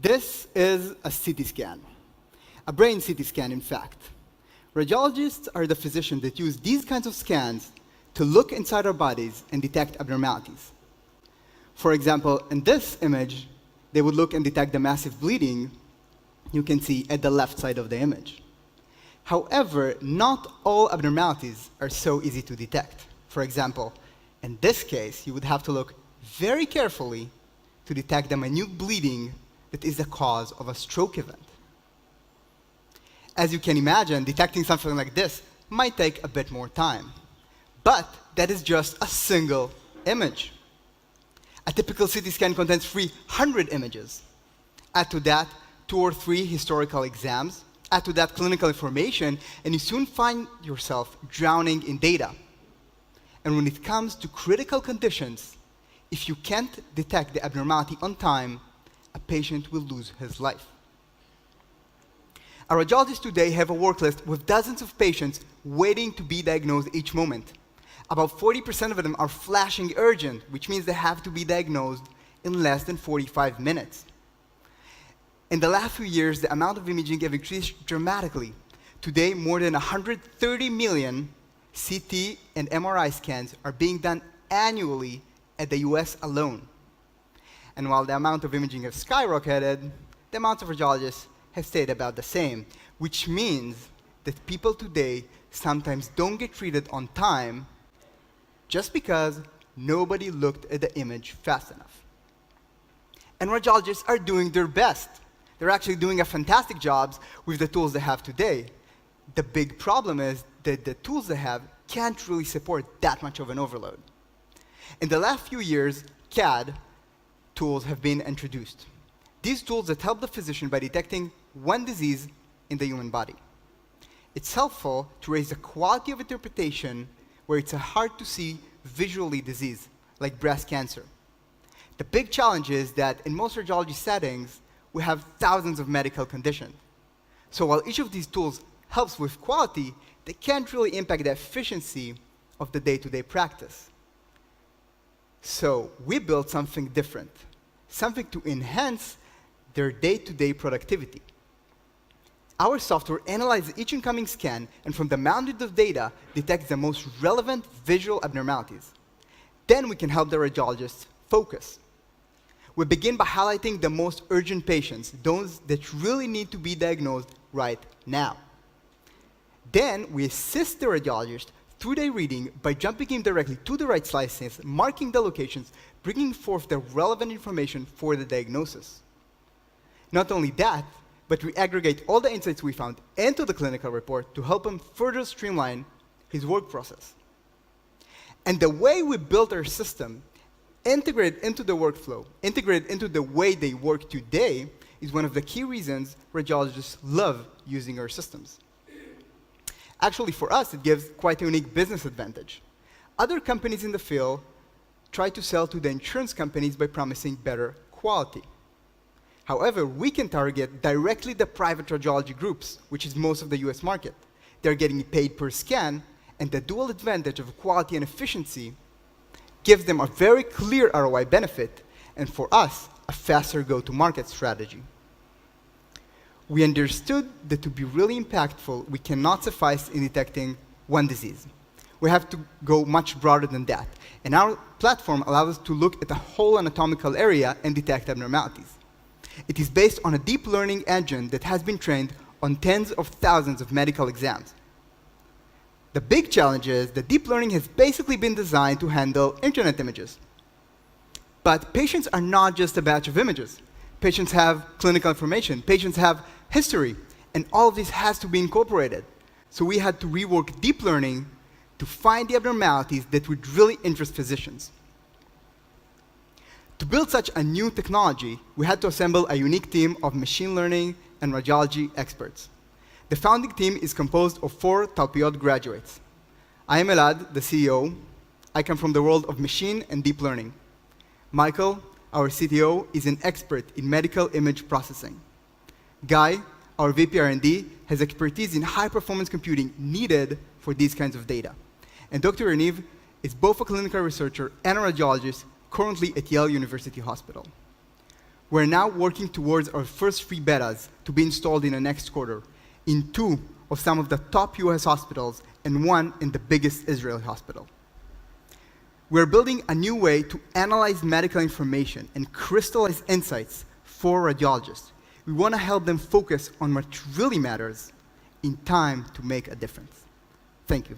This is a CT scan, a brain CT scan, in fact. Radiologists are the physicians that use these kinds of scans to look inside our bodies and detect abnormalities. For example, in this image, they would look and detect the massive bleeding you can see at the left side of the image. However, not all abnormalities are so easy to detect. For example, in this case, you would have to look very carefully to detect the minute bleeding that is the cause of a stroke event. As you can imagine, detecting something like this might take a bit more time. But that is just a single image. A typical CT scan contains 300 images. Add to that 2 or 3 historical exams, add to that clinical information, and you soon find yourself drowning in data. And when it comes to critical conditions, if you can't detect the abnormality on time, a patient will lose his life. Our radiologists today have a work list with dozens of patients waiting to be diagnosed each moment. About 40% of them are flashing urgent, which means they have to be diagnosed in less than 45 minutes. In the last few years, the amount of imaging have increased dramatically. Today, more than 130 million CT and MRI scans are being done annually at the US alone. And while the amount of imaging has skyrocketed, the amount of radiologists have stayed about the same, which means that people today sometimes don't get treated on time just because nobody looked at the image fast enough. And radiologists are doing their best. They're actually doing a fantastic job with the tools they have today. The big problem is that the tools they have can't really support that much of an overload. In the last few years, CAD tools have been introduced. These tools that help the physician by detecting one disease in the human body. It's helpful to raise the quality of interpretation where it's a hard-to-see visually disease, like breast cancer. The big challenge is that in most radiology settings, we have thousands of medical conditions. So while each of these tools helps with quality, they can't really impact the efficiency of the day-to-day practice. So we built something different, something to enhance their day-to-day productivity. Our software analyzes each incoming scan and from the mountain of data detects the most relevant visual abnormalities. Then we can help the radiologists focus. We begin by highlighting the most urgent patients, those that really need to be diagnosed right now. Then we assist the radiologist through their reading by jumping in directly to the right slices, marking the locations, bringing forth the relevant information for the diagnosis. Not only that, but we aggregate all the insights we found into the clinical report to help him further streamline his work process. And the way we built our system, integrated into the workflow, integrated into the way they work today, is one of the key reasons radiologists love using our systems. Actually, for us, it gives quite a unique business advantage. Other companies in the field try to sell to the insurance companies by promising better quality. However, we can target directly the private radiology groups, which is most of the US market. They're getting paid per scan, and the dual advantage of quality and efficiency gives them a very clear ROI benefit, and for us, a faster go-to-market strategy. We understood that to be really impactful, we cannot suffice in detecting one disease. We have to go much broader than that, and our platform allows us to look at the whole anatomical area and detect abnormalities. It is based on a deep learning engine that has been trained on tens of thousands of medical exams. The big challenge is that deep learning has basically been designed to handle internet images. But patients are not just a batch of images. Patients have clinical information, patients have history, and all of this has to be incorporated. So we had to rework deep learning to find the abnormalities that would really interest physicians. To build such a new technology, we had to assemble a unique team of machine learning and radiology experts. The founding team is composed of 4 Talpiot graduates. I am Elad, the CEO. I come from the world of machine and deep learning. Michael, our CTO, is an expert in medical image processing. Guy, our VP R&D, has expertise in high-performance computing needed for these kinds of data. And Dr. Yaniv is both a clinical researcher and a radiologist currently at Yale University Hospital. We're now working towards our first free betas to be installed in the next quarter in 2 of some of the top US hospitals and 1 in the biggest Israeli hospital. We're building a new way to analyze medical information and crystallize insights for radiologists. We want to help them focus on what really matters in time to make a difference. Thank you.